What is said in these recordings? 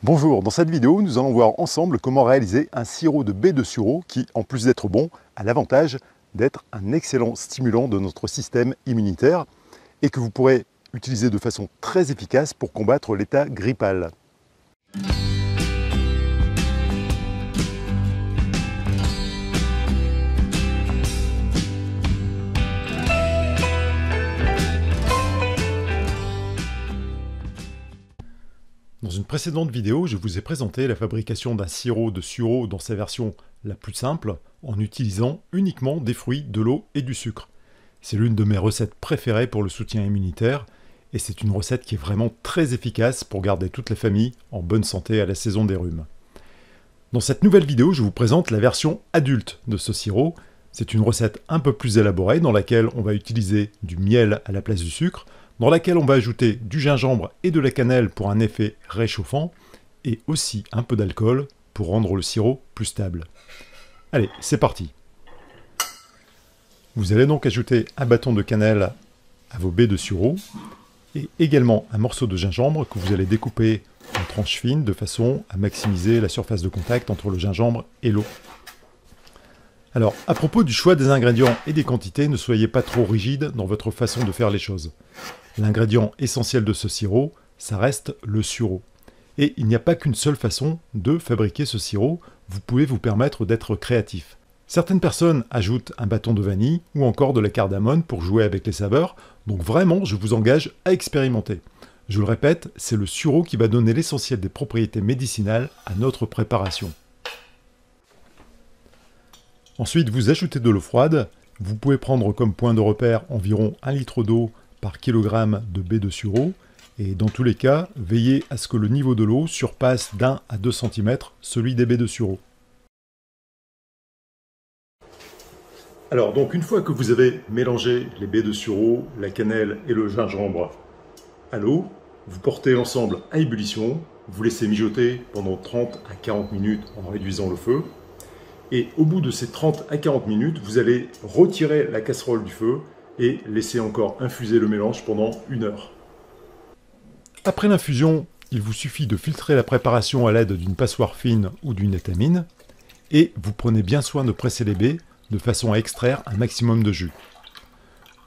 Bonjour, dans cette vidéo, nous allons voir ensemble comment réaliser un sirop de baies de sureau qui, en plus d'être bon, a l'avantage d'être un excellent stimulant de notre système immunitaire et que vous pourrez utiliser de façon très efficace pour combattre l'état grippal. Dans une précédente vidéo, je vous ai présenté la fabrication d'un sirop de sureau dans sa version la plus simple, en utilisant uniquement des fruits, de l'eau et du sucre. C'est l'une de mes recettes préférées pour le soutien immunitaire, et c'est une recette qui est vraiment très efficace pour garder toute la famille en bonne santé à la saison des rhumes. Dans cette nouvelle vidéo, je vous présente la version adulte de ce sirop. C'est une recette un peu plus élaborée dans laquelle on va utiliser du miel à la place du sucre, dans laquelle on va ajouter du gingembre et de la cannelle pour un effet réchauffant, et aussi un peu d'alcool pour rendre le sirop plus stable. Allez, c'est parti. Vous allez donc ajouter un bâton de cannelle à vos baies de sureau, et également un morceau de gingembre que vous allez découper en tranches fines de façon à maximiser la surface de contact entre le gingembre et l'eau. Alors, à propos du choix des ingrédients et des quantités, ne soyez pas trop rigide dans votre façon de faire les choses. L'ingrédient essentiel de ce sirop, ça reste le sureau. Et il n'y a pas qu'une seule façon de fabriquer ce sirop, vous pouvez vous permettre d'être créatif. Certaines personnes ajoutent un bâton de vanille ou encore de la cardamome pour jouer avec les saveurs, donc vraiment je vous engage à expérimenter. Je le répète, c'est le sureau qui va donner l'essentiel des propriétés médicinales à notre préparation. Ensuite, vous ajoutez de l'eau froide. Vous pouvez prendre comme point de repère environ 1 litre d'eau par kilogramme de baies de sureau. Et dans tous les cas, veillez à ce que le niveau de l'eau surpasse d'1 à 2 cm celui des baies de sureau. Alors, donc une fois que vous avez mélangé les baies de sureau, la cannelle et le gingembre à l'eau, vous portez l'ensemble à ébullition, vous laissez mijoter pendant 30 à 40 minutes en réduisant le feu. Et au bout de ces 30 à 40 minutes, vous allez retirer la casserole du feu et laisser encore infuser le mélange pendant 1 heure. Après l'infusion, il vous suffit de filtrer la préparation à l'aide d'une passoire fine ou d'une étamine et vous prenez bien soin de presser les baies de façon à extraire un maximum de jus.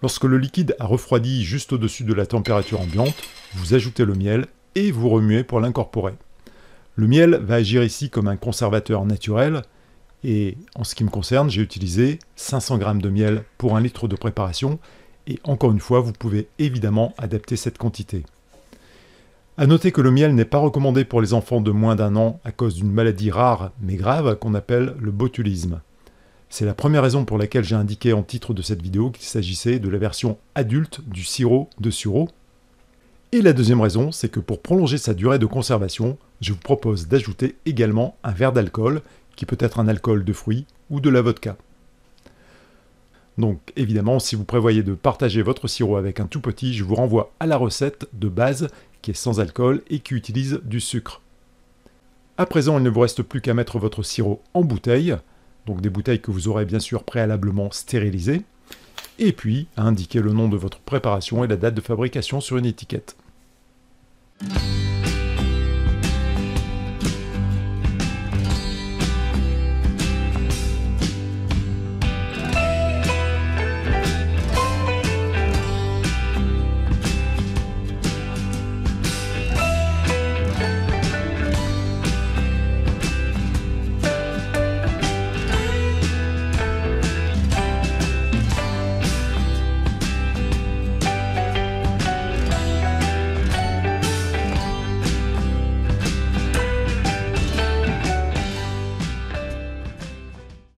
Lorsque le liquide a refroidi juste au-dessus de la température ambiante, vous ajoutez le miel et vous remuez pour l'incorporer. Le miel va agir ici comme un conservateur naturel. Et en ce qui me concerne, j'ai utilisé 500 g de miel pour 1 litre de préparation. Et encore une fois, vous pouvez évidemment adapter cette quantité. A noter que le miel n'est pas recommandé pour les enfants de moins d'1 an à cause d'une maladie rare mais grave qu'on appelle le botulisme. C'est la première raison pour laquelle j'ai indiqué en titre de cette vidéo qu'il s'agissait de la version adulte du sirop de sureau. Et la deuxième raison, c'est que pour prolonger sa durée de conservation, je vous propose d'ajouter également un verre d'alcool qui peut être un alcool de fruits ou de la vodka. Donc évidemment, si vous prévoyez de partager votre sirop avec un tout petit, je vous renvoie à la recette de base qui est sans alcool et qui utilise du sucre. À présent, il ne vous reste plus qu'à mettre votre sirop en bouteille, donc des bouteilles que vous aurez bien sûr préalablement stérilisées, et puis à indiquer le nom de votre préparation et la date de fabrication sur une étiquette.